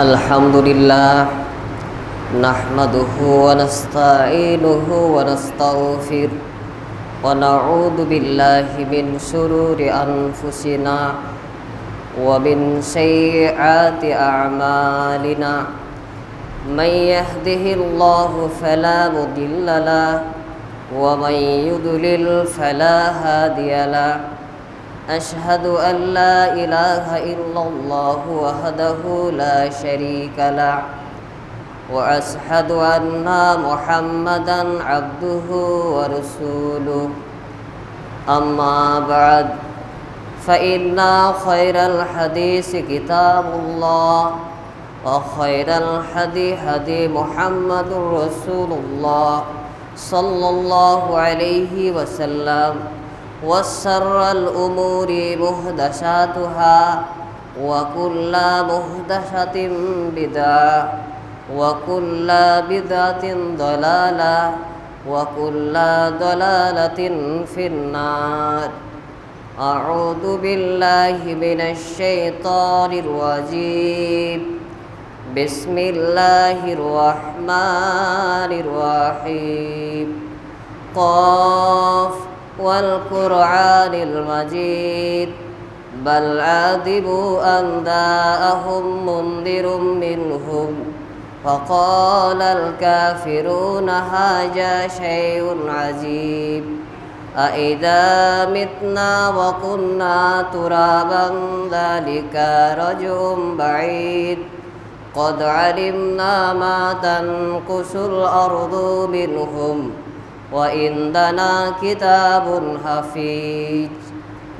अल्हम्दुलिल्लाह नहमदुहु व नस्तईनुहु व नस्तगफिर व नऊदु बिल्लाहि मिन शुरूरि अनफुसिना व मिन सय्यिआति अअमालिना मन यहदिहिल्लाहु फला मुदिल्ल लहु व मन युद्लिल फला हादिय लहु अशहदु अल्ला इलाहा इल्लल्लाहु वहदहु ला शरीका लहु व अशहदु अन्ना मुहम्मदन अब्दुहु व रसूलुहु अम्मा बअद फ़इन्ना खैरल हदीस किताबुल्लाह व खैरल हदी हदी मुहम्मदुर रसूलुल्लाह सल्लल्लाहु अलैहि वसल्लम वशर्रल उमूरि मुहदसातुहा व कुल्ला मुहदसातिन बिदअह व कुल्ला बिदअतिन दलाला व कुल्ला दलालतिन फिन्नार अऊदु बिल्लाहि मिनश शैतानिर रजीम बिस्मिल्लाहिर रहमानिर रहीम क़ाफ वल क़ुरआनिल मजीद बल आदिबु अन जाअहुम मुन्दिरुम मिनहुम फ़क़ालल काफ़िरूना हाज़ा शैउन अजीब अइज़ा मितना व कुन्ना तुराबन ज़ालिका रज्उम बईद क़द अलिमना मा तनक़ुसुल अर्दु मिनहुम व इंदना किताबुन हफ़ीज़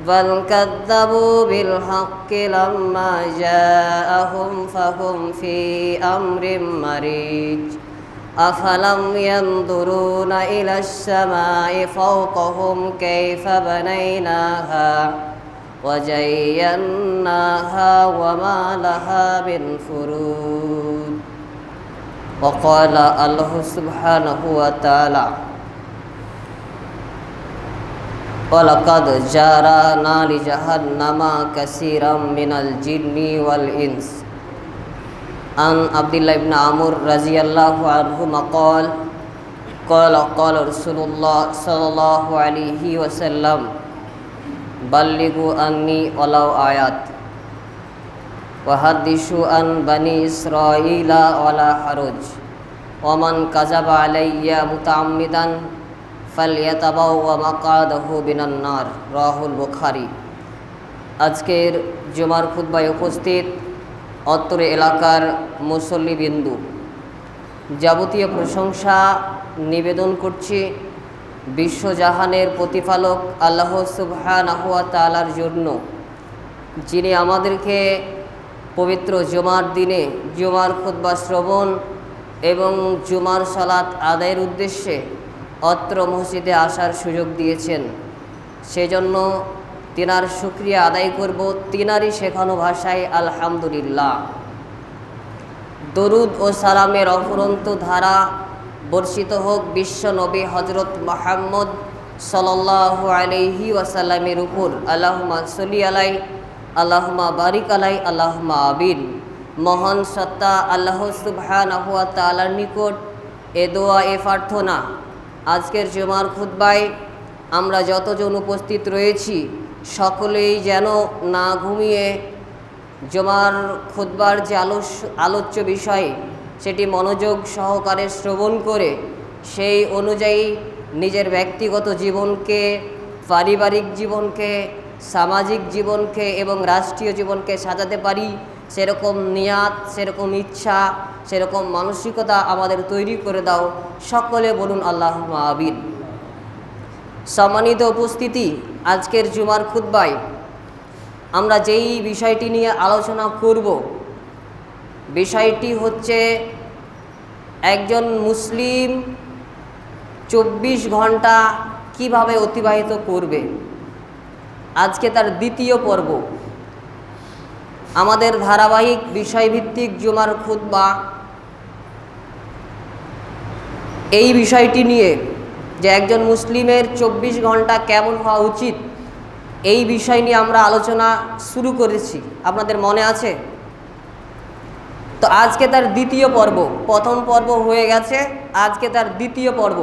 बल कज़्ज़बू बिल हक़्क़ि लम्मा जाअहुम फ़हुम फ़ी अम्रिम मरीज अफ़लम यंज़ुरूना इलश समाइ फ़ौक़हुम कैफ़ बनैनाहा व ज़य्यन्नाहा व मा लहा मिन फ़ुरूज व क़ाल अल्लाह सुब्हानहु व तआला वलक़द ज़रअना लिजहन्नमा कसीरम मिनल जिन्नि वल इंस अन अब्दुल्लाह इब्न अमर रज़ियल्लाहु अन्हुमा क़ाल रसूलुल्लाह सल्लल्लाहु अलैहि वसल्लम बल्लिगु अन्नी वलौ आयत वहद्दिसु अन बनी इस्राईला वला हरज वमन कज़ब अलैया मुतअम्मिदन ফালইয়াতাবাওয়া মাকাদাহু মিনান নার রাহুল বুখারী। আজকের জুমার খুতবায় উপস্থিত অত্র এলাকার মুসল্লিবিন্দু, যাবতীয় প্রশংসা নিবেদন করছি বিশ্বজাহানের প্রতিপালক আল্লাহ সুবহানাহু ওয়া তাআলার জন্য, যিনি আমাদেরকে পবিত্র জুমার দিনে জুমার খুতবা শ্রবণ এবং জুমার সালাত আদায়ের উদ্দেশ্যে অত্র মসজিদে আসার সুযোগ দিয়েছেন। সেজন্য তিনার শুকরিয়া আদায় করব তিনারই শেখানো ভাষায় আলহামদুলিল্লাহ। দরুদ ও সালামের অফুরন্ত ধারা বর্ষিত হোক বিশ্ব নবী হজরত মুহাম্মদ সাল্লাল্লাহু আলাইহি ওয়াসাল্লামের উপর। আল্লাহুম্মা সাল্লি আলাই, আল্লাহুম্মা বারিক আলাই, আল্লাহুম্মা আমিন। মহান সত্তা আল্লাহ সুবহানাহু ওয়া তাআলার নিকট এ দোয়া এ প্রার্থনা, আজকের জুমার খুতবায় আমরা যতজন উপস্থিত রয়েছি সকলেই যেন না ঘুমিয়ে জুমার খুতবার যে আলোচ্য বিষয় সেটি মনোযোগ সহকারে শ্রবণ করে সেই অনুযায়ী নিজের ব্যক্তিগত জীবনকে, পারিবারিক জীবনকে, সামাজিক জীবনকে এবং রাষ্ট্রীয় জীবনকে সাজাতে পারি, সেরকম নিয়াত, সেরকম ইচ্ছা, সেরকম মানসিকতা আমাদের তৈরি করে দাও। সকলে বলুন আল্লাহুম্মা আমিন। সম্মানিত উপস্থিতি, আজকের জুমার খুতবায় আমরা যেই বিষয়টি নিয়ে আলোচনা করব, বিষয়টি হচ্ছে একজন মুসলিম 24 ঘন্টা কিভাবে অতিবাহিত করবে। আজকে তার দ্বিতীয় পর্ব। আমাদের ধারাবাহিক বিষয়ভিত্তিক জুমার খুতবা এই বিষয়টি নিয়ে যে একজন মুসলিমের 24 ঘন্টা কেমন হওয়া উচিত, এই বিষয় নিয়ে আমরা আলোচনা শুরু করেছি, আপনাদের মনে আছে? তো তো আজকে তার দ্বিতীয় পর্ব, প্রথম পর্ব হয়ে গেছে, আজকে তার দ্বিতীয় পর্ব।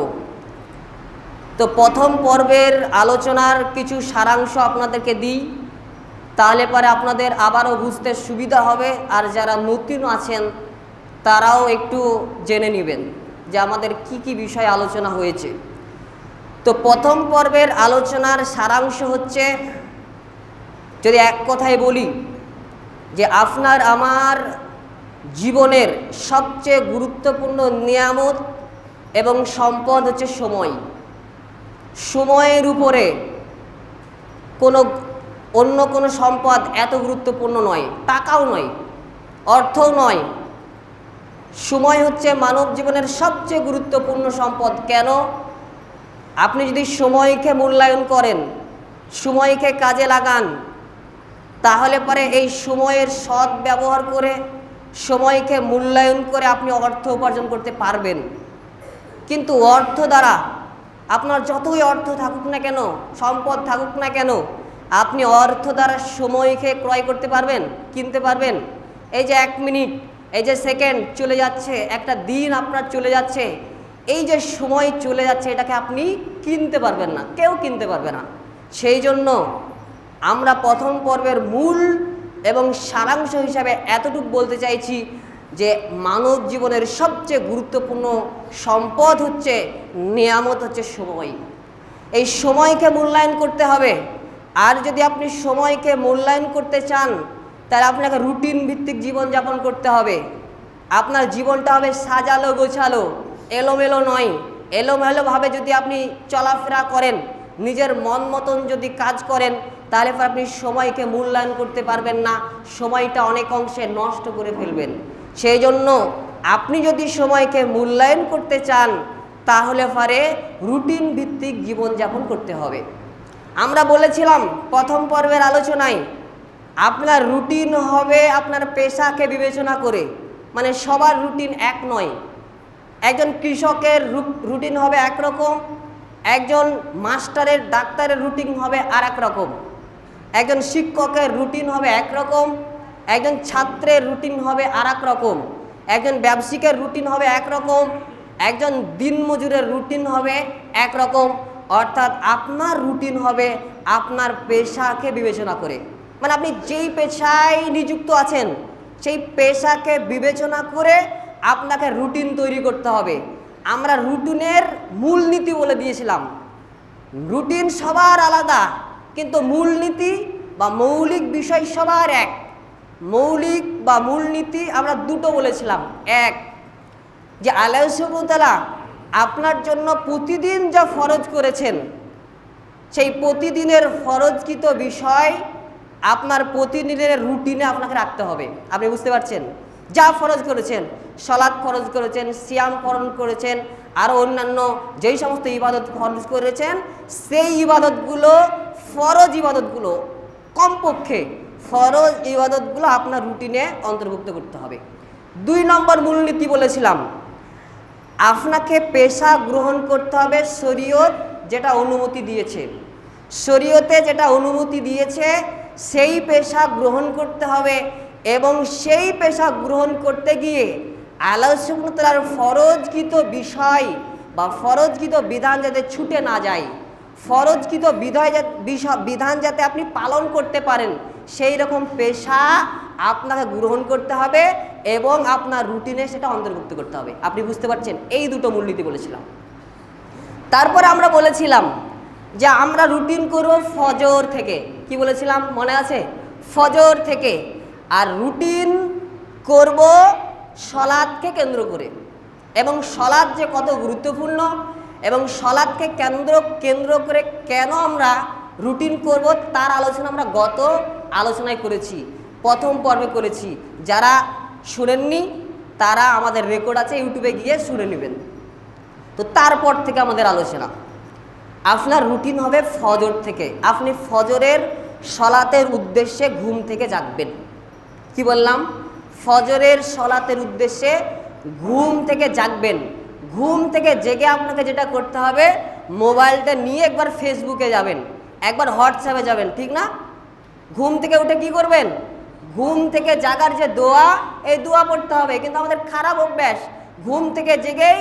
তো প্রথম পর্বের আলোচনার কিছু সারাংশ আপনাদেরকে দিই, তাহলে পরে আপনাদের আবারও বুঝতে সুবিধা হবে, আর যারা নতুন আছেন তারাও একটু জেনে নেবেন যে আমাদের কি কি বিষয় আলোচনা হয়েছে। তো প্রথম পর্বের আলোচনার সারাংশ হচ্ছে, যদি এক কথায় বলি, যে আপনার আমার জীবনের সবচেয়ে গুরুত্বপূর্ণ নিয়ামত এবং সম্পদ হচ্ছে সময়। সময়ের উপরে অন্য কোনো সম্পদ এত গুরুত্বপূর্ণ নয়, টাকাও নয়, অর্থও নয়। সময় হচ্ছে মানব জীবনের সবচেয়ে গুরুত্বপূর্ণ সম্পদ। কেন? আপনি যদি সময়কে মূল্যায়ন করেন, সময়কে কাজে লাগান, তাহলে পরে এই সময়ের সৎ ব্যবহার করে, সময়কে মূল্যায়ন করে আপনি অর্থ উপার্জন করতে পারবেন। কিন্তু অর্থ দ্বারা, আপনার যতই অর্থ থাকুক না কেন, সম্পদ থাকুক না কেন, আপনি অর্থ দ্বারা সময়কে ক্রয় করতে পারবেন, কিনতে পারবেন? এই যে 1 মিনিট, এই যে সেকেন্ড চলে যাচ্ছে, একটা দিন আপনার চলে যাচ্ছে, এই যে সময় চলে যাচ্ছে, এটাকে আপনি কিনতে পারবেন না, কেউ কিনতে পারবে না। সেই জন্য আমরা প্রথম পর্বের মূল এবং সারাংশ হিসাবে এতটুকু বলতে চাইছি যে মানব জীবনের সবচেয়ে গুরুত্বপূর্ণ সম্পদ হচ্ছে, নিয়ামত হচ্ছে সময়। এই সময়কে মূল্যায়ন করতে হবে। আর যদি আপনি সময়কে মূল্যায়ন করতে চান, তাহলে আপনাকে রুটিন ভিত্তিক জীবনযাপন করতে হবে। আপনার জীবনটা হবে সাজালো গোছালো, এলোমেলো নয়। এলোমেলোভাবে যদি আপনি চলাফেরা করেন, নিজের মন মতন যদি কাজ করেন, তাহলে আপনি সময়কে মূল্যায়ন করতে পারবেন না, সময়টা অনেক অংশে নষ্ট করে ফেলবেন। সেই জন্য আপনি যদি সময়কে মূল্যায়ন করতে চান, তাহলে পরে রুটিন ভিত্তিক জীবনযাপন করতে হবে। আমরা বলেছিলাম প্রথম পর্বের আলোচনায়, আপনার রুটিন হবে আপনার পেশাকে বিবেচনা করে, মানে সবার রুটিন এক নয়। একজন কৃষকের রুটিন হবে একরকম, একজন মাস্টারের, ডাক্তারের রুটিন হবে আর এক রকম, একজন শিক্ষকের রুটিন হবে একরকম, একজন ছাত্রের রুটিন হবে আর এক রকম, একজন ব্যবসায়িকের রুটিন হবে একরকম, একজন দিনমজুরের রুটিন হবে একরকম। অর্থাৎ আপনার রুটিন হবে আপনার পেশাকে বিবেচনা করে, মানে আপনি যেই পেশায় নিযুক্ত আছেন সেই পেশাকে বিবেচনা করে আপনাকে রুটিন তৈরি করতে হবে। আমরা রুটিনের মূলনীতি বলে দিয়েছিলাম। রুটিন সবার আলাদা, কিন্তু মূলনীতি বা মৌলিক বিষয় সবার এক। মৌলিক বা মূলনীতি আমরা দুটো বলেছিলাম। এক, যে আল্লাহ সুবহানাহু ওয়া তাআলা আপনার জন্য প্রতিদিন যা ফরজ করেছেন, সেই প্রতিদিনের ফরজকৃত বিষয় আপনার প্রতিদিনের রুটিনে আপনাকে রাখতে হবে। আপনি বুঝতে পারছেন? যা ফরজ করেছেন, সালাত ফরজ করেছেন, সিয়াম ফরজ করেছেন, আরও অন্যান্য যেই সমস্ত ইবাদত ফরজ করেছেন, সেই ইবাদতগুলো, ফরজ ইবাদতগুলো, কমপক্ষে ফরজ ইবাদতগুলো আপনার রুটিনে অন্তর্ভুক্ত করতে হবে। 2 নম্বর মূলনীতি বলেছিলাম, আপনাকে পেশা গ্রহণ করতে হবে শরীয়ত যেটা অনুমতি দিয়েছে। শরীয়তে যেটা অনুমতি দিয়েছে সেই পেশা গ্রহণ করতে হবে, এবং সেই পেশা গ্রহণ করতে গিয়ে আল্লাহ সুবহানাহু ওয়া তাআলার ফরজকৃত বিষয় বা ফরজকৃত বিধান যাতে ছুটে না যায়, ফরজকৃত বিধান যাতে আপনি পালন করতে পারেন, সেই রকম পেশা আপনাকে গ্রহণ করতে হবে এবং আপনার রুটিনে সেটা অন্তর্ভুক্ত করতে হবে। আপনি বুঝতে পারছেন? এই দুটো মূলনীতি বলেছিলাম। তারপরে আমরা বলেছিলাম যে আমরা রুটিন করব ফজর থেকে। কি বলেছিলাম মনে আছে? ফজর থেকে। আর রুটিন করব সলাৎকে কেন্দ্র করে, এবং সলাৎ যে কত গুরুত্বপূর্ণ, এবং সলাৎকে কেন্দ্র করে কেন আমরা রুটিন করব তার আলোচনা আমরা গত আলোচনায় করেছি, প্রথম পর্বে করেছি। যারা শুনেননি তারা আমাদের রেকর্ড আছে, ইউটিউবে গিয়ে শুনে নেবেন। তো তারপর থেকে আমাদের আলোচনা, আপনার রুটিন হবে ফজর থেকে। আপনি ফজরের সলাতের উদ্দেশ্যে ঘুম থেকে জাগবেন। কি বললাম? ফজরের সলাতের উদ্দেশ্যে ঘুম থেকে জাগবেন। ঘুম থেকে জেগে আপনাকে যেটা করতে হবে, মোবাইলটা নিয়ে একবার ফেসবুকে যাবেন, একবার হোয়াটসঅ্যাপে যাবেন, ঠিক না? ঘুম থেকে উঠে কি করবেন? ঘুম থেকে জাগার যে দোয়া, এই দোয়া পড়তে হবে। কিন্তু আমাদের খারাপ অভ্যাস, ঘুম থেকে জেগেই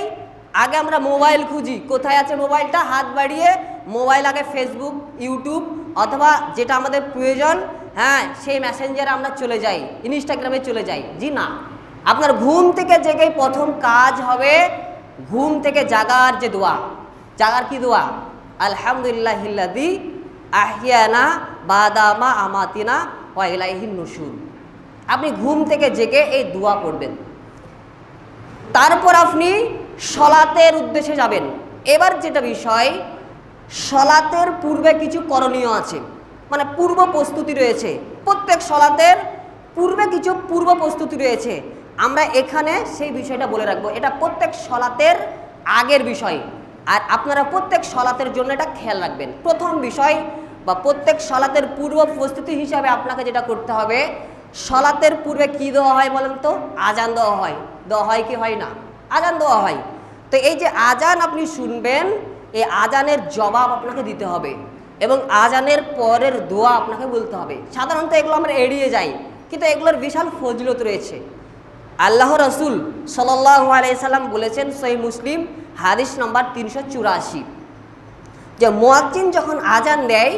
আগে আমরা মোবাইল খুঁজি, কোথায় আছে মোবাইলটা, হাত বাড়িয়ে মোবাইল আগে ফেসবুক, ইউটিউব অথবা যেটা আমাদের প্রয়োজন, হ্যাঁ, সেই মেসেঞ্জারে আমরা চলে যাই, ইনস্টাগ্রামে চলে যাই। জি না, আপনার ঘুম থেকে জেগেই প্রথম কাজ হবে ঘুম থেকে জাগার যে দোয়া। জাগার কি দোয়া? আলহামদুলিল্লাহিল্লাযী আহিয়ানা বাদামা আমাতিনা ওয়া ইলাইহিন নুশুর। আপনি ঘুম থেকে জেগে এই দোয়া পড়বেন। তারপর আপনি সলাতের উদ্দেশ্যে যাবেন। এবার যেটা বিষয়, সলাতের পূর্বে কিছু করণীয় আছে, মানে পূর্ব প্রস্তুতি রয়েছে। প্রত্যেক সলাতের পূর্বে কিছু পূর্ব প্রস্তুতি রয়েছে। আমরা এখানে সেই বিষয়টা বলে রাখবো। এটা প্রত্যেক সলাতের আগের বিষয়, আর আপনারা প্রত্যেক সলাতের জন্য এটা খেয়াল রাখবেন। প্রথম বিষয় বা প্রত্যেক সলাতের পূর্ব প্রস্তুতি হিসাবে আপনাকে যেটা করতে হবে, সলাতের পূর্বে কি দেওয়া হয় বলেন তো? আজান দেওয়া হয়। দেওয়া হয় কি হয় না? আজান দেওয়া হয়। তো এই যে আজান আপনি শুনবেন, এই আজানের জবাব আপনাকে দিতে হবে এবং আজানের পরের দোয়া আপনাকে বলতে হবে। সাধারণত এগুলো আমরা এড়িয়ে যাই, কিন্তু এগুলোর বিশাল ফজিলত রয়েছে। আল্লাহ রসুল সাল্লাল্লাহু আলাইহি সাল্লাম বলেছেন, সহিহ মুসলিম হাদিস নম্বর 384, যে মুয়াজ্জিন যখন আজান দেয়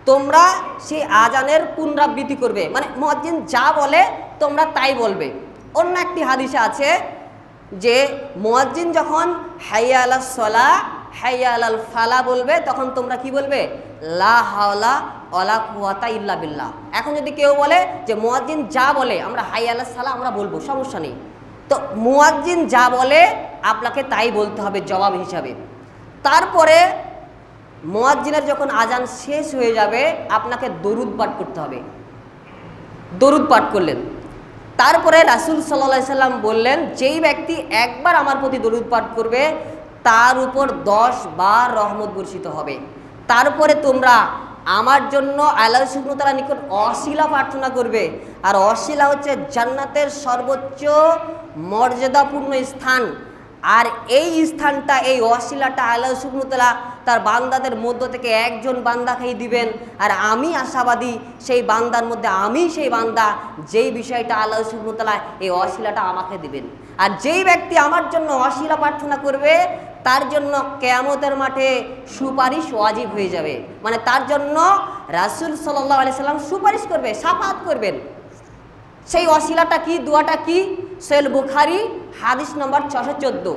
তোমরা সেই আজানের পুনরাবৃত্তি করবে, মানে মুয়াজ্জিন যা বলে তোমরা তাই বলবে। অন্য একটি হাদিসে আছে যে মুয়াজ্জিন যখন হাইয়া আলাস সালাহ হাইয়া আলাল ফালাহ বলবে, তখন তোমরা কি বলবে? লা হাওলা ওয়ালা কুওয়াতা ইল্লা বিল্লাহ। এখন যদি কেউ বলে যে মুয়াজ্জিন যা বলে আমরা হাইয়া আলাস সালাহ আমরা বলবো, সমস্যা নেই। তো মুয়াজ্জিন যা বলে আপনাকে তাই বলতে হবে জবাব হিসাবে। তারপরে মুয়াজ্জিনের যখন আজান শেষ হয়ে যাবে আপনাকে দরুদ পাঠ করতে হবে। দরুদ পাঠ করলেন, তারপরে রাসূল সাল্লাল্লাহু আলাইহি সাল্লাম বললেন, যেই ব্যক্তি একবার আমার প্রতি দরুদ পাঠ করবে তার উপর 10 বার রহমত বর্ষিত হবে। তারপরে তোমরা আমার জন্য আল্লাহ সুবহানাহু ওয়া তাআলার নিকট ওয়াসিলা প্রার্থনা করবে। আর ওয়াসিলা হচ্ছে জান্নাতের সর্বোচ্চ মর্যাদাপূর্ণ স্থান। আর এই স্থানটা, এই ওয়াসিলাটা আল্লাহ সুবহানাহু ওয়া তাআলা তার বান্দাদের মধ্য থেকে একজন বান্দাকেই দিবেন। আর আমি আশাবাদী সেই বান্দার মধ্যে আমি সেই বান্দা যেই বিষয়টা আল্লাহ সুবহানাহু ওয়া তাআলা এই ওয়াসিলাটা আমাকে দিবেন। আর যেই ব্যক্তি আমার জন্য ওয়াসিলা প্রার্থনা করবে তার জন্য কিয়ামতের মাঠে সুপারিশ ওয়াজিব হয়ে যাবে, মানে তার জন্য রাসূল সাল্লাল্লাহু আলাইহি সাল্লাম সুপারিশ করবে, শাফাআত করবেন। সেই ওয়াসিলাটা কি, দোয়াটা কি? সহিহ বুখারী হাদিস নম্বর 614।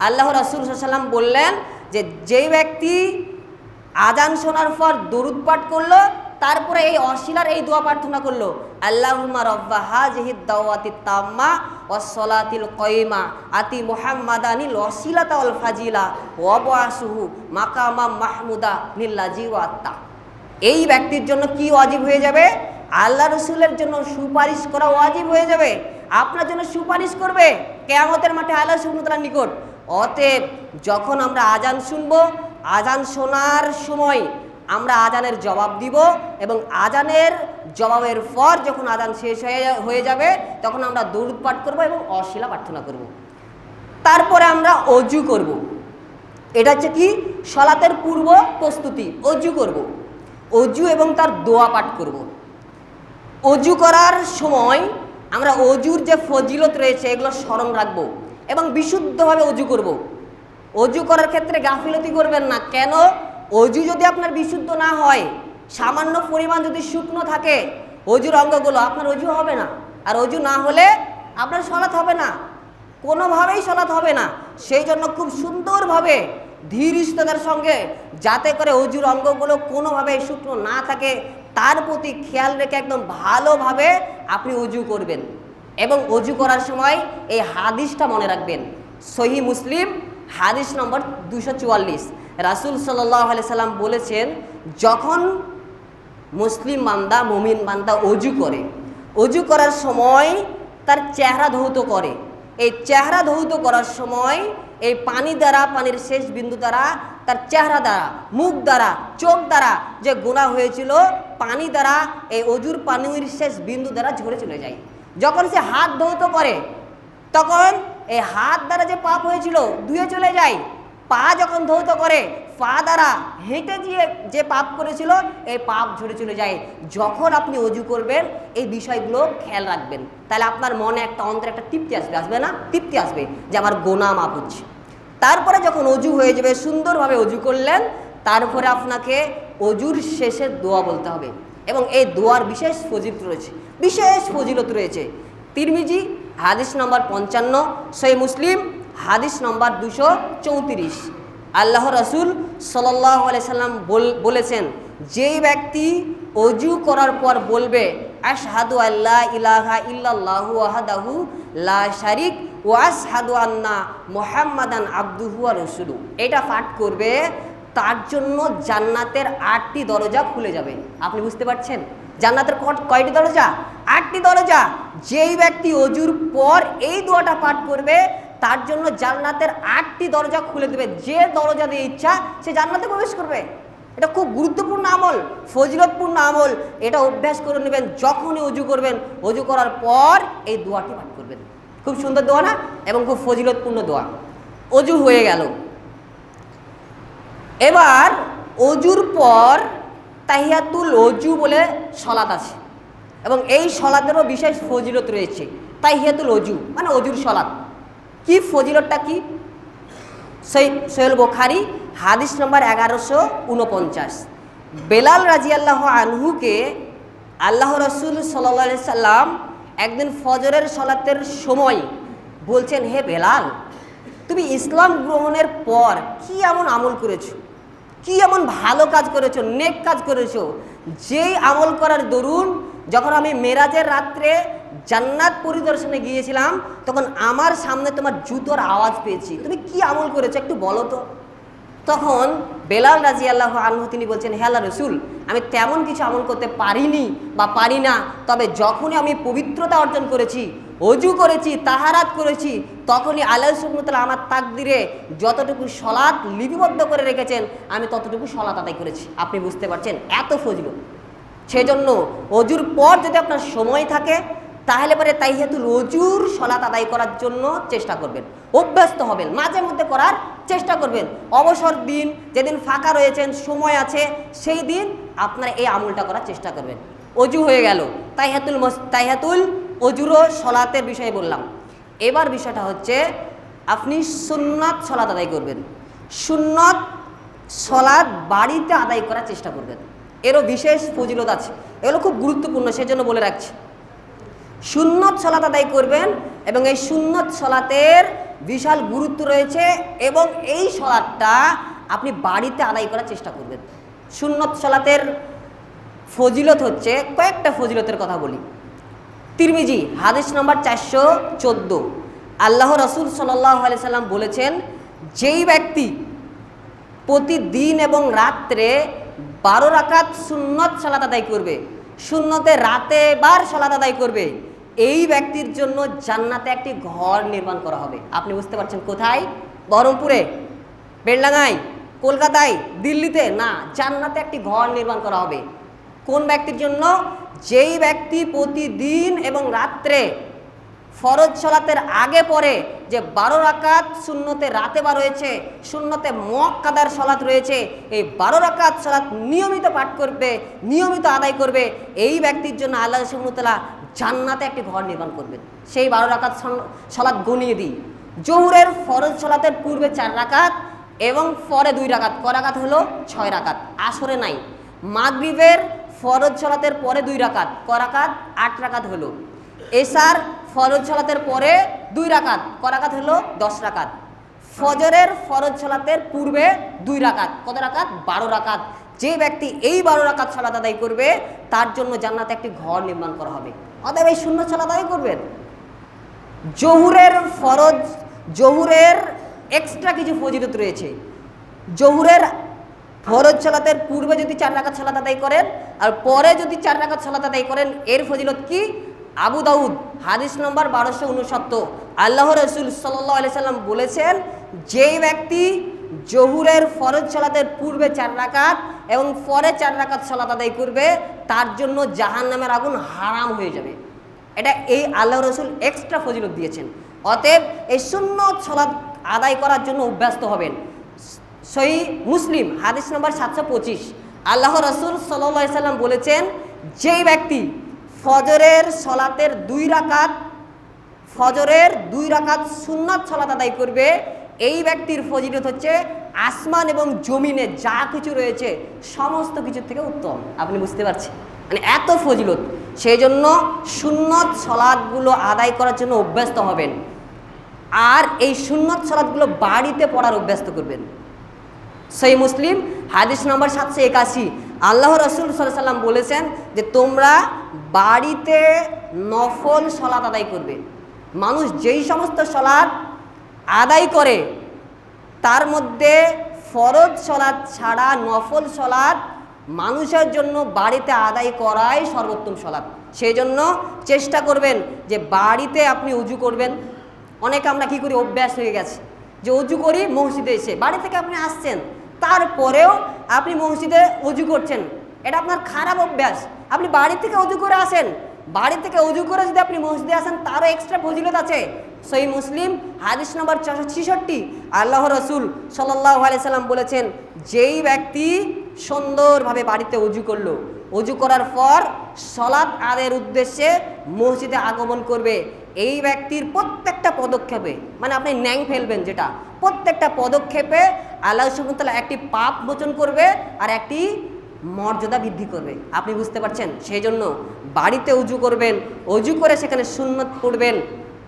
আল্লাহ রাসূল সাল্লাল্লাহু আলাইহি সাল্লাম বললেন যে যেই ব্যক্তি আজান শোনার পর দরুদ পাঠ করলো, তারপরে এই ওয়াসিলার এই দোয়া প্রার্থনা করলো, আল্লাহুম্মা রাব্বা হাযিহিদ দাওয়াতিত তাম্মা ওয়াস সালাতিল কায়িমা আতি মুহাম্মাদানিল ওয়াসিলাতা ওয়াল ফাজিলা ওয়া বাসুহু মাকামাম মাহমুদা নিল্লাজি ওয়াত্তা। এই ব্যক্তির জন্য কি ওয়াজিব হয়ে যাবে? আল্লাহ রসুলের জন্য সুপারিশ করা ওয়াজিব হয়ে যাবে। আপনার জন্য সুপারিশ করবে কিয়ামতের মাঠে আল্লাহ সুবহানাহু ওয়া তাআলার নিকট। অতএব যখন আমরা আজান শুনবো, আজান শোনার সময় আমরা আজানের জবাব দিব এবং আজানের জবাবের পর যখন আজান শেষ হয়ে যাবে তখন আমরা দরুদ পাঠ করব এবং ওয়াসিলা প্রার্থনা করব। তারপরে আমরা অজু করব। এটা হচ্ছে কি? সালাতের পূর্ব প্রস্তুতি। অজু করব, অজু এবং তার দোয়া পাঠ করব। অজু করার সময় আমরা অজুর যে ফজিলত রয়েছে এগুলো স্মরণ রাখবো এবং বিশুদ্ধভাবে অজু করব। অজু করার ক্ষেত্রে গাফিলতি করবেন না। কেন? অজু যদি আপনার বিশুদ্ধ না হয়, সামান্য পরিমাণ যদি শুকনো থাকে অজুর অঙ্গগুলো, আপনার অজু হবে না। আর অজু না হলে আপনার সালাত হবে না, কোনোভাবেই সালাত হবে না। সেই জন্য খুব সুন্দরভাবে ধীর স্থিরতার সঙ্গে, যাতে করে অজুর অঙ্গগুলো কোনোভাবেই শুকনো না থাকে তার প্রতি খেয়াল রেখে একদম ভালোভাবে আপনি অজু করবেন। এবং অজু করার সময় এই হাদিসটা মনে রাখবেন, সহিহ মুসলিম হাদিস নম্বর 244। রাসূল সাল্লাল্লাহু আলাইহি সাল্লাম বলেছেন, যখন মুসলিম বান্দা, মুমিন বান্দা অজু করে, অজু করার সময় তার চেহারা ধৌত করে। এই চেহারা ধৌত করার সময় এই পানি দ্বারা, পানির শেষ বিন্দু দ্বারা, তার চেহারা দ্বারা, মুখ দ্বারা, চোখ দ্বারা যে গুনাহ হয়েছিল পানি দ্বারা, এই অজুর পানির শেষ বিন্দু দ্বারা ঝরে চলে যায়। যখন সে হাত ধৌত করে তখন এই হাত দ্বারা যে পাপ হয়েছিল ধুয়ে চলে যায়। পা যখন ধৌত করে, পা দ্বারা হেঁটে গিয়ে যে পাপ করেছিল এই পাপ ঝরে চলে যায়। যখন আপনি অজু করবেন এই বিষয়গুলো খেয়াল রাখবেন, তাহলে আপনার মনে একটা অন্তরে একটা তৃপ্তি আসবে, আসবে না? তৃপ্তি আসবে যে আমার গোনা মাপ হচ্ছে। তারপরে যখন অজু হয়ে যাবে, সুন্দরভাবে অজু করলেন, তারপরে আপনাকে অজুর শেষে দোয়া বলতে হবে, এবং এই দোয়ার বিশেষ ফজিলত রয়েছে, বিশেষ ফজিলত রয়েছে। তিরমিজি হাদিস নম্বর 55, সহিহ মুসলিম হাদিস নম্বর 234। আল্লাহ রাসূল সাল্লাল্লাহু আলাইহি সাল্লাম বলেছেন, যেই ব্যক্তি অজু করার পর বলবে আশহাদু আল্লা ইলাহা ইল্লাল্লাহু ওয়াহদাহু লা শারিক ওয়া আশহাদু আন্না মুহাম্মাদান আবদুহু ওয়া রাসূলুহু, এটা পাঠ করবে, তার জন্য জান্নাতের 8টি দরজা খুলে যাবে। আপনি বুঝতে পারছেন জান্নাতের কয়টি দরজা? 8টি দরজা। যেই ব্যক্তি অজুর পর এই দোয়াটা পাঠ করবে তার জন্য জান্নাতের 8টি দরজা খুলে দেবে। যে দরজা দিয়ে ইচ্ছা সে জান্নাতে প্রবেশ করবে। এটা খুব গুরুত্বপূর্ণ আমল, ফজিলতপূর্ণ আমল। এটা অভ্যাস করে নেবেন, যখনই অজু করবেন অজু করার পর এই দোয়াটি পাঠ করবেন। খুব সুন্দর দোয়া না, এবং খুব ফজিলতপূর্ণ দোয়া। অজু হয়ে গেল, এবার অজুর পর তাহিয়াতুল অজু বলে সলাত আছে, এবং এই সলাতেরও বিশেষ ফজিলত রয়েছে। তাহিয়াতুল অজু মানে অজুর সলাত। কি ফজিলতটা কি? সহিহ বুখারী হাদিস নম্বর 1149। বেলাল রাদিয়াল্লাহু আনহুকে আল্লাহ রাসূল সাল্লাল্লাহু আলাইহি সাল্লাম একদিন ফজরের সলাতের সময় বলছেন, হে বেলাল, তুমি ইসলাম গ্রহণের পর কি এমন আমল করেছো, কি এমন ভালো কাজ করেছো, নেক কাজ করেছো, যেই আমল করার দরুন যখন আমি মেরাজের রাত্রে জান্নাত পরিদর্শনে গিয়েছিলাম তখন আমার সামনে তোমার জুতোর আওয়াজ পেয়েছি, তুমি কি আমল করেছো একটু বলো তো। তখন বেলাল রাদিয়াল্লাহু আনহু তিনি বলছেন, হে আল্লাহর রাসূল, আমি তেমন কিছু আমল করতে পারিনি বা পারি না, তবে যখনই আমি পবিত্রতা অর্জন করেছি, অজু করেছি, তাহারাত করেছি, তখনই আল্লাহ সুবহানাহু ওয়া তাআলা আমার তাকদিরে যতটুকু সলাত লিপিবদ্ধ করে রেখেছেন আমি ততটুকু সলাত আদায় করেছি। আপনি বুঝতে পারছেন এত ফজিলত। সেজন্য অজুর পর যদি আপনার সময় থাকে তাহলে পরে তাহিয়াতুল অজুর সলাত আদায় করার জন্য চেষ্টা করবেন, অভ্যস্ত হবেন, মাঝে মধ্যে করার চেষ্টা করবেন। অবসর দিন, যেদিন ফাঁকা রয়েছেন, সময় আছে, সেই দিন আপনারা এই আমলটা করার চেষ্টা করবেন। অজু হয়ে গেল, তাহিয়াতুল অজুরও সলাতের বিষয়ে বললাম। এবার বিষয়টা হচ্ছে আপনি সুন্নাত সলাত আদায় করবেন। সুন্নাত সলাত বাড়িতে আদায় করার চেষ্টা করবেন, এরও বিশেষ ফজিলত আছে, এগুলো খুব গুরুত্বপূর্ণ, সেজন্য বলে রাখছি। সুন্নত সলাত আদায় করবেন, এবং এই সুন্নত সলাতের বিশাল গুরুত্ব রয়েছে, এবং এই সলাতটা আপনি বাড়িতে আদায় করার চেষ্টা করবেন। সুন্নত সলাতের ফজিলত হচ্ছে, কয়েকটা ফজিলতের কথা বলি। তিরমিজি হাদিস নম্বর 414। আল্লাহ রাসূল সাল্লাল্লাহু আলাইহি সাল্লাম বলেছেন, যেই ব্যক্তি প্রতিদিন এবং রাত্রে 12 রাকাত সুন্নত সালাত আদায় করবে, সুন্নতে রাতে বার সালাত আদায় করবে, এই ব্যক্তির জন্য জান্নাতে একটি ঘর নির্মাণ করা হবে। আপনি বুঝতে পারছেন কোথায়? বহরমপুরে, বেলডাঙ্গায়, কলকাতায়, দিল্লিতে না, জান্নাতে একটি ঘর নির্মাণ করা হবে। কোন ব্যক্তির জন্য? যেই ব্যক্তি প্রতিদিন এবং রাত্রে ফরজ সালাতের আগে পরে যে 12 রাকাত সুন্নতে রাতে বার হয়েছে, সুন্নতে মুআক্কাদার সালাত রয়েছে, এই 12 রাকাত সালাত নিয়মিত পাঠ করবে, নিয়মিত আদায় করবে, এই ব্যক্তির জন্য আল্লাহ সুবহানাহু ওয়া তাআলা জান্নাতে একটি ঘর নির্মাণ করবেন। সেই 12 রাকাত সালাত গনিয়ে দিই। জোহরের ফরজ সালাতের পূর্বে 4 রাকাত এবং পরে 2 রাকাত, ক রাকাত হলো? 6 রাকাত। আসরে নাই। মাগরিবের ফরজ সালাতের পরে 2 রাকাত, ক রাকাত? 8 রাকাত হলো। এশার ফরজ সালাতের পরে 2 রাকাত, ক রাকাত হলো? 10 রাকাত। ফজরের ফরজ সালাতের পূর্বে 2 রাকাত, কত রাকাত? 12 রাকাত। যে ব্যক্তি এই 12 রাকাত সালাত আদায় করবে তার জন্য জান্নাতে একটি ঘর নির্মাণ করা হবে। অতএব এই সুন্নত সালাত আদায় করবেন। জোহরের এক্সট্রা কিছু ফজিলত রয়েছে। জোহরের ফরজ সালাতের পূর্বে যদি 4 রাকাত সালাত আদায় করেন আর পরে যদি 4 রাকাত সালাত আদায় করেন, এর ফজিলত কি? আবু দাউদ হাদিস নম্বর 1269। আল্লাহ রাসূল সাল্লাল্লাহু আলাইহি সাল্লাম বলেছেন, যেই ব্যক্তি জোহরের ফরজ সালাতের পূর্বে 4 রাকাত এবং পরে 4 রাকাত সালাত আদায় করবে তার জন্য জাহান্নামের আগুন হারাম হয়ে যাবে। এটা এই আল্লাহ রাসূল এক্সট্রা ফজিলত দিয়েছেন। অতএব এই সুন্নত সালাত আদায় করার জন্য অভ্যস্ত হবেন। সহিহ মুসলিম হাদিস নম্বর 725, আল্লাহ রাসূল সাল্লাল্লাহু আলাইহি সাল্লাম বলেছেন, যেই ব্যক্তি ফজরের সলাতের 2 রাকাত সুন্নাত সলাত আদায় করবে, এই ব্যক্তির ফজিলত হচ্ছে আসমান এবং জমিনে যা কিছু রয়েছে সমস্ত কিছুর থেকে উত্তম। আপনি বুঝতে পারছেন, মানে এত ফজিলত। সেই জন্য সুন্নত সলাতগুলো আদায় করার জন্য অভ্যস্ত হবেন, আর এই সুন্নত সলাতগুলো বাড়িতে পড়ার অভ্যস্ত করবেন। সহিহ মুসলিম হাদিস নম্বর 781, আল্লাহ রাসূল সাল্লাল্লাহু আলাইহি সাল্লাম বলেছেন যে তোমরা বাড়িতে নফল সলাত আদায় করবে। মানুষ যেই সমস্ত সলাত আদায় করে তার মধ্যে ফরজ সলাত ছাড়া নফল সলাত মানুষের জন্য বাড়িতে আদায় করাই সর্বোত্তম সলাত। সেই জন্য চেষ্টা করবেন যে বাড়িতে আপনি উজু করবেন। অনেকে আমরা কি করি, অভ্যাস হয়ে গেছে যে উজু করি মসজিদে এসে। বাড়ি থেকে আপনি আসছেন, তারপরেও আপনি মসজিদে উজু করছেন, এটা আপনার খারাপ অভ্যাস। আপনি বাড়ি থেকে উজু করে আসেন, বাড়ি থেকে উজু করে যদি আপনি মসজিদে আসেন তারও এক্সট্রা ফজিলত আছে। সহিহ মুসলিম হাদিস নম্বর 466, আল্লাহ রাসূল সাল্লাল্লাহু আলাইহি সাল্লাম বলেছেন, যেই ব্যক্তি সুন্দরভাবে বাড়িতে উজু করলো, উজু করার পর সলাত আদায়ের উদ্দেশ্যে মসজিদে আগমন করবে, এই ব্যক্তির প্রত্যেকটা পদক্ষেপে, মানে আপনি ন্যাং ফেলবেন যেটা, প্রত্যেকটা পদক্ষেপে আল্লাহ সুবহানাহু ওয়া তাআলা একটি পাপ মোচন করবে আর একটি মর্যাদা বৃদ্ধি করবে। আপনি বুঝতে পারছেন? সেই জন্য বাড়িতে উজু করবেন, উজু করে সেখানে সুন্নত পড়বেন,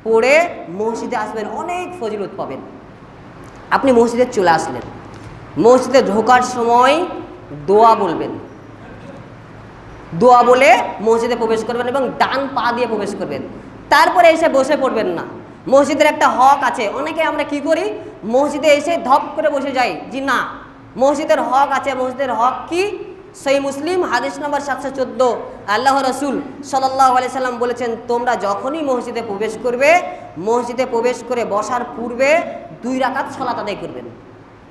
পড়ে মসজিদে আসবেন, অনেক ফজিলত পাবেন। আপনি মসজিদে চলে আসলেন, মসজিদে ঢোকার সময় দোয়া বলবেন, দোয়া বলে মসজিদে প্রবেশ করবেন এবং ডান পা দিয়ে প্রবেশ করবেন। তারপরে এসে বসে পড়বেন না। মসজিদের একটা হক আছে। অনেকে আমরা কি করি, মসজিদে এসে ধপ করে বসে যাই। জি না, মসজিদের হক আছে। মসজিদের হক কি? সহিহ মুসলিম হাদিস নম্বর 714, আল্লাহ রাসূল সাল্লাল্লাহু আলাইহি সাল্লাম বলেছেন, তোমরা যখনই মসজিদে প্রবেশ করবে, মসজিদে প্রবেশ করে বসার পূর্বে 2 রাকাত সালাত আদায় করবেন।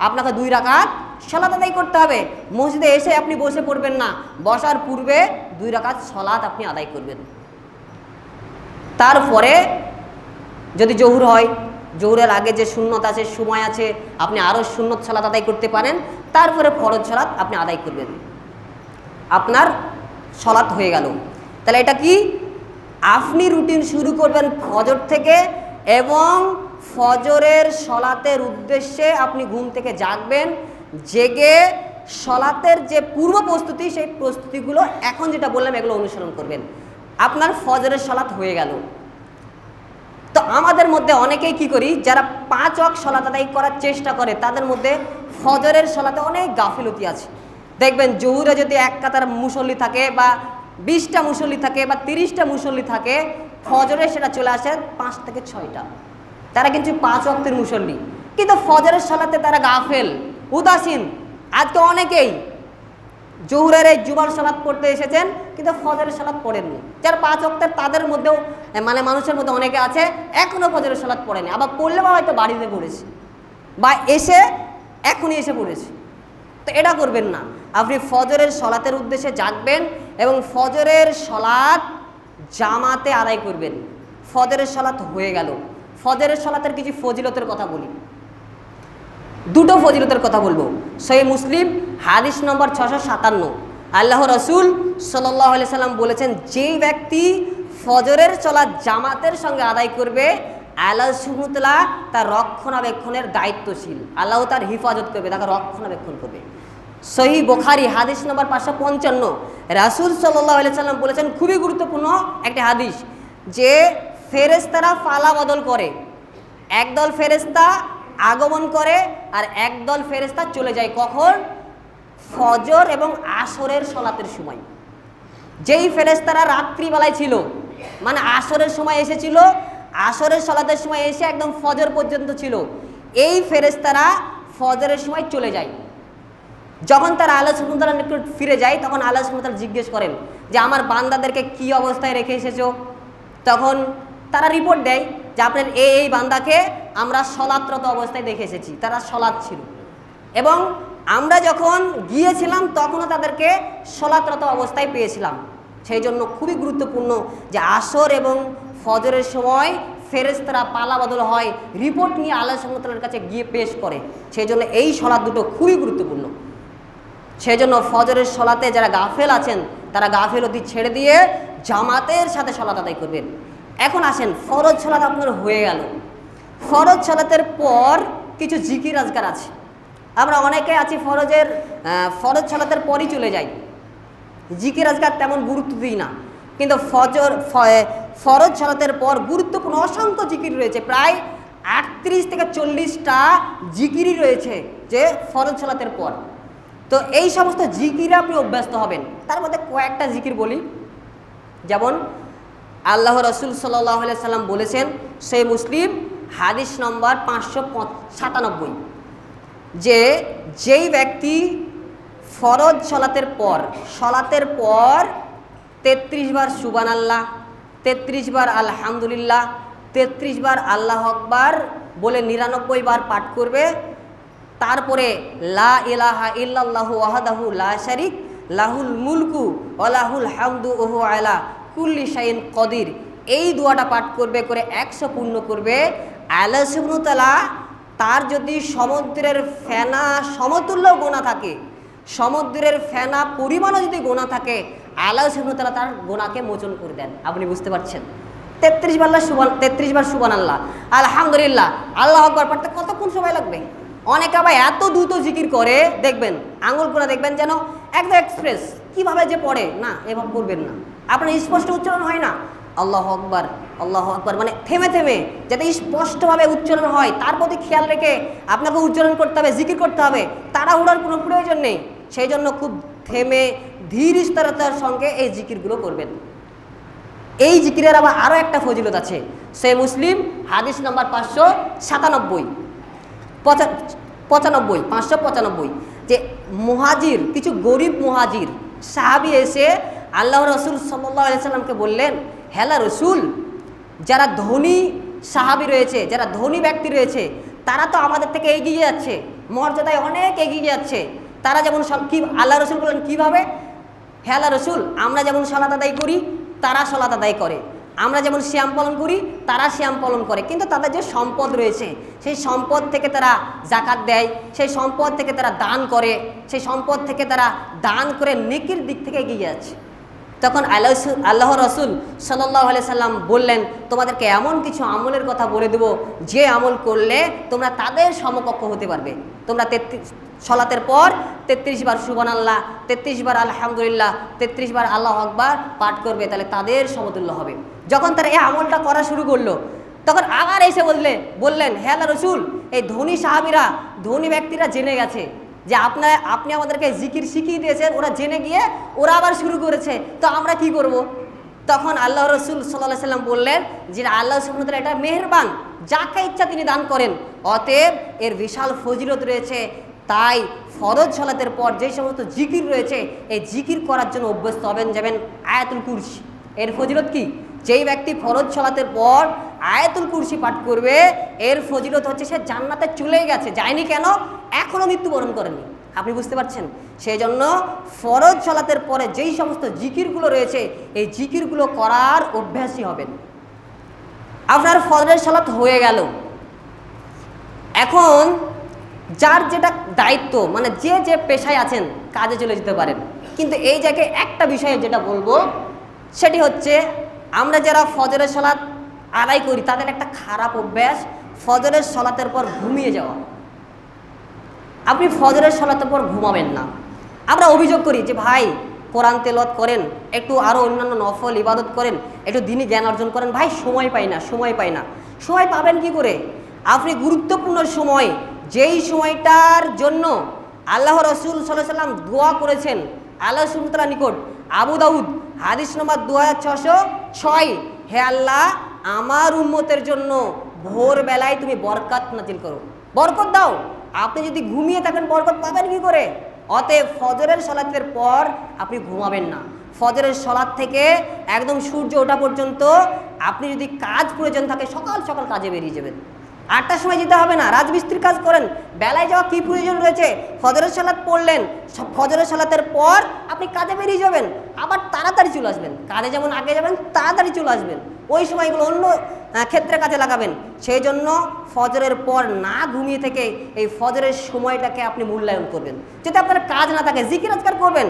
আপনাকে 2 রাকাত সালাত আদায় করতে হবে। মসজিদে এসে আপনি বসে পড়বেন না, বসার পূর্বে 2 রাকাত সালাত আপনি আদায় করবেন। তারপরে যদি জোহর হয়, জোহরের আগে যে সুন্নত আছে, সময় আছে, আপনি আরও সুন্নত সালাত আদায় করতে পারেন। তারপরে ফরজ সালাত আপনি আদায় করবেন, আপনার সালাত হয়ে গেল। তাহলে এটা কি, আপনি রুটিন শুরু করবেন ফজর থেকে, এবং ফজরের সলাতের উদ্দেশ্যে আপনি ঘুম থেকে জাগবেন, জেগে সলাতের যে পূর্ব প্রস্তুতি, সেই প্রস্তুতিগুলো এখন যেটা বললাম এগুলো অনুসরণ করবেন। আপনার ফজরের সলাত হয়ে গেল। তো আমাদের মধ্যে অনেকেই কি করি, যারা 5 ওয়াক্ত সলাত আদায় করার চেষ্টা করে, তাদের মধ্যে ফজরের সলাতে অনেক গাফিলতি আছে। দেখবেন জোহরে যদি 1 কাতার মুসল্লি থাকে, বা 20টা মুসল্লি থাকে, বা 30টা মুসল্লি থাকে, ফজরে সেটা চলে আসে 5 থেকে 6টা। তারা কিন্তু 5 ওয়াক্তের মুসল্লি, কিন্তু ফজরের সলাতে তারা গাফেল, উদাসীন। আজকে অনেকেই জোহরের এই জুমার সালাত পড়তে এসেছেন, কিন্তু ফজরের সালাত পড়েননি। যারা 5 ওয়াক্তের, তাদের মধ্যেও মানে মানুষের মধ্যে অনেকে আছে এখনও ফজরের সালাত পড়েনি, আবার পড়লে বা হয়তো বাড়িতে পড়েছে, বা এসে এখনই এসে পড়েছে। তো এটা করবেন না। আপনি ফজরের সলাতের উদ্দেশ্যে জাগবেন এবং ফজরের সলাত জামাতে আদায় করবেন। ফজরের সলাত হয়ে গেল। ফজরের সলাতের কিছু ফজিলতের কথা বলি, 2টো ফজিলতের কথা বলবো। সহিহ মুসলিম হাদিস নম্বর 657, আল্লাহ রাসূল সাল্লাল্লাহু আলাইহি সাল্লাম বলেছেন, যেই ব্যক্তি ফজরের সলাত জামাতের সঙ্গে আদায় করবে, আল্লাহ সুবহানাহু ওয়া তাআলা তার রক্ষণাবেক্ষণের দায়িত্বশীল। আল্লাহ তার হিফাজত করবে, তাকে রক্ষণাবেক্ষণ করবে। সহিহ বুখারী হাদিস নম্বর 555, রাসূল সাল্লাল্লাহু আলাইহি সাল্লাম বলেছেন, খুবই গুরুত্বপূর্ণ একটি হাদিস, যে ফেরেশতারা পালা বদল করে। একদল ফেরেশতা আগমন করে আর একদল ফেরেশতা চলে যায়। কখন? ফজর এবং আসরের সলাতের সময়। যেই ফেরেশতারা রাত্রিবেলায় ছিল, মানে আসরের সময় এসেছিল, আসরের সলাতের সময় এসে একদম ফজর পর্যন্ত ছিল, এই ফেরেশতারা ফজরের সময় চলে যায়। যখন তারা আল্লাহ সুবহানাহু ওয়া তাআলার নিকট ফিরে যায়, তখন আল্লাহ সুবহানাহু ওয়া তাআলা জিজ্ঞেস করেন যে আমার বান্দাদেরকে কি অবস্থায় রেখে এসেছো? তখন তারা রিপোর্ট দেয় যে আপনার এই বান্দাকে আমরা সলাতরত অবস্থায় দেখে এসেছি, তারা সলাত ছিল, এবং আমরা যখন গিয়েছিলাম তখনও তাদেরকে সলাতরত অবস্থায় পেয়েছিলাম। সেই জন্য খুবই গুরুত্বপূর্ণ যে আসর এবং ফজরের সময় ফেরেশতারা পালা বদল হয়, রিপোর্ট নিয়ে আল্লাহ সুবহানাহু ওয়া তাআলার কাছে গিয়ে পেশ করে। সেই জন্য এই সলাৎ দুটো খুবই গুরুত্বপূর্ণ। সেই জন্য ফজরের সলাতে যারা গাফেল আছেন তারা গাফেলতি ছেড়ে দিয়ে জামাতের সাথে সলাত আদায় করবেন। এখন আসেন, ফরজ সলাত আপনার হয়ে গেল। ফরজ সলাতের পর কিছু জিকির আজকার আছে। আমরা অনেকে আছি ফরজ সলাতের পরই চলে যাই, জিকির আজকার তেমন গুরুত্ব দিই না। কিন্তু ফরজ সলাতের পর গুরুত্বপূর্ণ অসংখ্য জিকির রয়েছে, প্রায় 38 থেকে 40টা জিকিরই রয়েছে যে ফরজ সলাতের পর। তো এই সমস্ত জিকিরে আপনি অভ্যস্ত হবেন। তার মধ্যে কয়েকটা জিকির বলি, যেমন আল্লাহ রসুল সাল্লাল্লাহু আলাইহি সাল্লাম বলেছেন, সেই মুসলিম হাদিস নম্বর 597, যে যেই ব্যক্তি ফরজ সলাতের পর 33 বার সুবহানাল্লাহ, 33 বার আলহামদুলিল্লাহ, 33 বার আল্লাহু আকবার বলে 99 বার পাঠ করবে, তারপরে লা ইলাহা ইল্লাল্লাহু ওয়াহদাহু লা শারীক লাহুল মুলকু ওয়া লাহুল হামদু ওয়া হুয়া আলা কুল্লি শাইইন কদির, এই দোয়াটা পাঠ করবে, করে 100 পূর্ণ করবে। আল্লাহ সুবহানাহু ওয়া তাআলা তার যদি সমুদ্রের ফেনা সমতুল্য গোনা থাকে, সমুদ্রের ফেনা পরিমাণও যদি গোনা থাকে, আল্লাহ সুবহানাহু ওয়া তাআলা তার গোনাকে মোচন করে দেন। আপনি বুঝতে পারছেন? 33 বার সুবহানাল্লাহ, আলহামদুলিল্লাহ, আল্লাহু আকবার পড়তে কতক্ষণ সময় লাগবে? অনেকে আবার এত দ্রুত জিকির করে, দেখবেন আঙুলগুলো দেখবেন যেন একদম এক্সপ্রেস, কিভাবে যে পড়ে না, এভাবে করবেন না, আপনার স্পষ্ট উচ্চারণ হয় না। আল্লাহু আকবার, আল্লাহু আকবার মানে থেমে থেমে যাতে স্পষ্টভাবে উচ্চারণ হয়, তার প্রতি খেয়াল রেখে আপনাকে উচ্চারণ করতে হবে, জিকির করতে হবে। তাড়াহুড়ার কোনো প্রয়োজন নেই। সেই জন্য খুব থেমে ধীর স্থিরতার সঙ্গে এই জিকিরগুলো করবেন। এই জিকিরের আবার আরও একটা ফজিলত আছে, সে মুসলিম হাদিস নম্বর 595, যে মুহাজির, কিছু গরিব মুহাজির সাহাবী এসে আল্লাহ রসুল সাল্লাল্লাহু আলাইহি সাল্লামকে বললেন, হেলা রসুল, যারা ধনী সাহাবী রয়েছে, যারা ধনী ব্যক্তি রয়েছে, তারা তো আমাদের থেকে এগিয়ে যাচ্ছে, মর্যাদায় অনেক এগিয়ে যাচ্ছে। তারা যেমন কি, আল্লাহ রসুল বললেন কীভাবে? হেলা রসুল, আমরা যেমন সালাত আদায় করি তারা সালাত আদায় করে, আমরা যেমন সিয়াম পালন করি তারা সিয়াম পালন করে, কিন্তু তাদের যে সম্পদ রয়েছে সেই সম্পদ থেকে তারা জাকাত দেয়, সেই সম্পদ থেকে তারা দান করে নেকির দিক থেকে এগিয়ে যাচ্ছে। তখন আল্লাহ রসুল সাল্লাল্লাহু আলাইহি সাল্লাম বললেন, তোমাদেরকে এমন কিছু আমলের কথা বলে দেবো যে আমল করলে তোমরা তাদের সমকক্ষ হতে পারবে। তোমরা সলাতের পর 33 বার সুবহানাল্লাহ, 33 বার আলহামদুলিল্লাহ, 33 বার আল্লাহু আকবার পাঠ করবে, তাহলে তাদের সমতুল্য হবে। যখন তারা এই আমলটা করা শুরু করলো, তখন আবার এসে বললেন, হে আল্লাহ রসুল, এই ধনী সাহাবীরা, ধনী ব্যক্তিরা জেনে গেছে যে আপনি আমাদেরকে জিকির শিখিয়ে দিয়েছেন, ওরা জেনে গিয়ে ওরা আবার শুরু করেছে, তো আমরা কি করব? তখন আল্লাহ রসুল সাল্লাল্লাহু আলাইহি সাল্লাম বললেন যে আল্লাহ সুবহানাহু ওয়া তাআলা এটা মেহেরবান, যাকে ইচ্ছা তিনি দান করেন, অতএব এর বিশাল ফজিলত রয়েছে। তাই ফরজ সালাতের পর যে সমস্ত জিকির রয়েছে, এই জিকির করার জন্য অভ্যস্ত হবেন। যেমন আয়াতুল কুরসি, এর ফজিলত কি? যেই ব্যক্তি ফরজ সালাতের পর আয়াতুল কুরসি পাঠ করবে, এর ফজিলত হচ্ছে সে জান্নাতে চলেই গেছে, যায়নি কেন? এখনও মৃত্যুবরণ করেনি। আপনি বুঝতে পারছেন? সেই জন্য ফরজ সালাতের পরে যেই সমস্ত জিকিরগুলো রয়েছে, এই জিকিরগুলো করার অভ্যাসী হবেন। আপনার ফজরের সালাত হয়ে গেল, এখন যার যেটা দায়িত্ব, মানে যে যে পেশায় আছেন কাজে চলে যেতে পারেন। কিন্তু এই জায়গায় একটা বিষয়ে যেটা বলবো, সেটি হচ্ছে আমরা যারা ফজরের সালাত আদায় করি তাদের একটা খারাপ অভ্যাস, ফজরের সালাতের পর ঘুমিয়ে যাওয়া। আপনি ফজরের সালাতের পর ঘুমাবেন না। আমরা অভিযোগ করি যে ভাই কোরআন তেলাওয়াত করেন, একটু আরও অন্যান্য নফল ইবাদত করেন, একটু দ্বীনি জ্ঞান অর্জন করেন। ভাই সময় পাই না। সময় পাবেন কি করে? আপনি গুরুত্বপূর্ণ সময়, যেই সময়টার জন্য আল্লাহ রসুল সাল্লাল্লাহু আলাইহি সাল্লাম দোয়া করেছেন আল্লাহ সুবহানাহু ওয়া তাআলার নিকট, আবু দাউদ হাদিস নম্বর 2606, হে আল্লাহ, আমার উম্মতের জন্য ভোরবেলায় তুমি বরকত নাজিল করো, বরকত দাও। আপনি যদি ঘুমিয়ে থাকেন বরকত পাবেন কি করে? অতএব ফজরের সালাতের পর আপনি ঘুমাবেন না। ফজরের সালাত থেকে একদম সূর্য ওঠা পর্যন্ত আপনি যদি কাজ প্রয়োজন থাকে সকাল সকাল কাজে বেরিয়ে যাবেন। 8টার সময় যেতে হবে না, রাজমিস্ত্রির কাজ করেন, বেলায় যাওয়া কী প্রয়োজন রয়েছে, ফজরের সালাত পড়লেন, ফজরের সালাতের পর আপনি কাজে বেরিয়ে যাবেন, আবার তাড়াতাড়ি চলে আসবেন, কাজে যেমন আগে যাবেন তাড়াতাড়ি চলে আসবেন, ওই সময়গুলো অন্য ক্ষেত্রে কাজে লাগাবেন। সেই জন্য ফজরের পর না ঘুমিয়ে থেকে এই ফজরের সময়টাকে আপনি মূল্যায়ন করবেন। যদি আপনার কাজ না থাকে জিকির আজকার করবেন,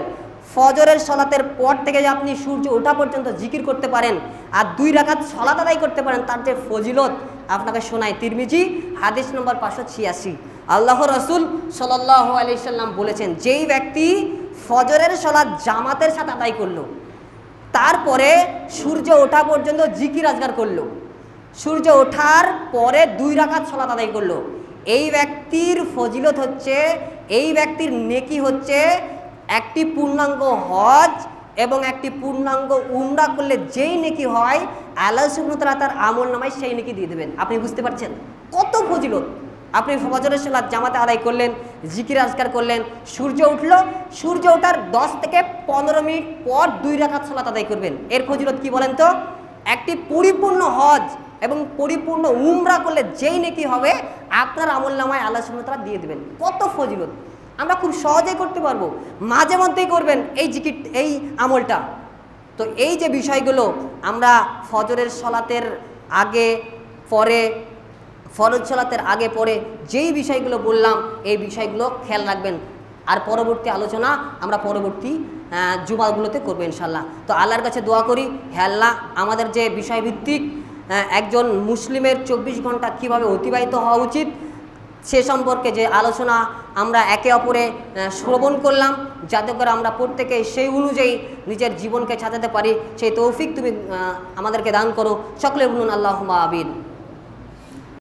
ফজরের সালাতের পর থেকে যে আপনি সূর্য ওঠা পর্যন্ত জিকির করতে পারেন আর 2 রাকাত সালাত আদায় করতে পারেন, তার যে ফজিলত আপনাকে শোনায়। তিরমিজি হাদিস নম্বর 586। আল্লাহ রসুল সাল্লাল্লাহু আলাইহি সাল্লাম বলেছেন, যেই ব্যক্তি ফজরের সালাত জামাতের সাথে আদায় করলো, তারপরে সূর্য ওঠা পর্যন্ত জিকির আজকার করলো, সূর্য ওঠার পরে 2 রাকাত সালাত আদায় করলো, এই ব্যক্তির ফজিলত হচ্ছে, এই ব্যক্তির নেকি হচ্ছে একটি পূর্ণাঙ্গ হজ এবং একটি পূর্ণাঙ্গ উমরা করলে যেই নেকি হয়, আল্লাহ সুবহানাহু ওয়া তাআলা তার আমল নামায় সেই নেকি দিয়ে দেবেন। আপনি বুঝতে পারছেন কত ফজিলত। আপনি ফজরের সালাত জামাতে আদায় করলেন, জিকির আজকার করলেন, সূর্য উঠলো, সূর্য ওঠার 10 থেকে 15 মিনিট পর 2 রাকাত সালাত আদায় করবেন। এর ফজিলত কি বলেন তো? একটি পরিপূর্ণ হজ এবং পরিপূর্ণ উমরা করলে যেই নেকি হবে আপনার আমল নামায় আল্লাহ সুবহানাহু ওয়া তাআলা দিয়ে দেবেন। কত ফজিলত আমরা খুব সহজেই করতে পারবো, মাঝে মধ্যেই করবেন এই জিকির, এই আমলটা। তো এই যে বিষয়গুলো আমরা ফজরের সালাতের আগে পরে, ফরজ সালাতের আগে পরে যেই বিষয়গুলো বললাম, এই বিষয়গুলো খেয়াল রাখবেন। আর পরবর্তী আলোচনা আমরা পরবর্তী জুমাগুলোতে করবো ইনশাল্লাহ। তো আল্লাহর কাছে দোয়া করি, হে আল্লাহ, আমাদের যে বিষয়ভিত্তিক একজন মুসলিমের 24 ঘন্টা কীভাবে অতিবাহিত হওয়া উচিত সে সম্পর্কে যে আলোচনা আমরা একে অপরে শ্রবণ করলাম, যাতে করে আমরা প্রত্যেকে সেই অনুযায়ী নিজের জীবনকে সাজাতে পারি, সেই তৌফিক তুমি আমাদেরকে দান করো। সকলে বলুন আল্লাহুম্মা আমিন।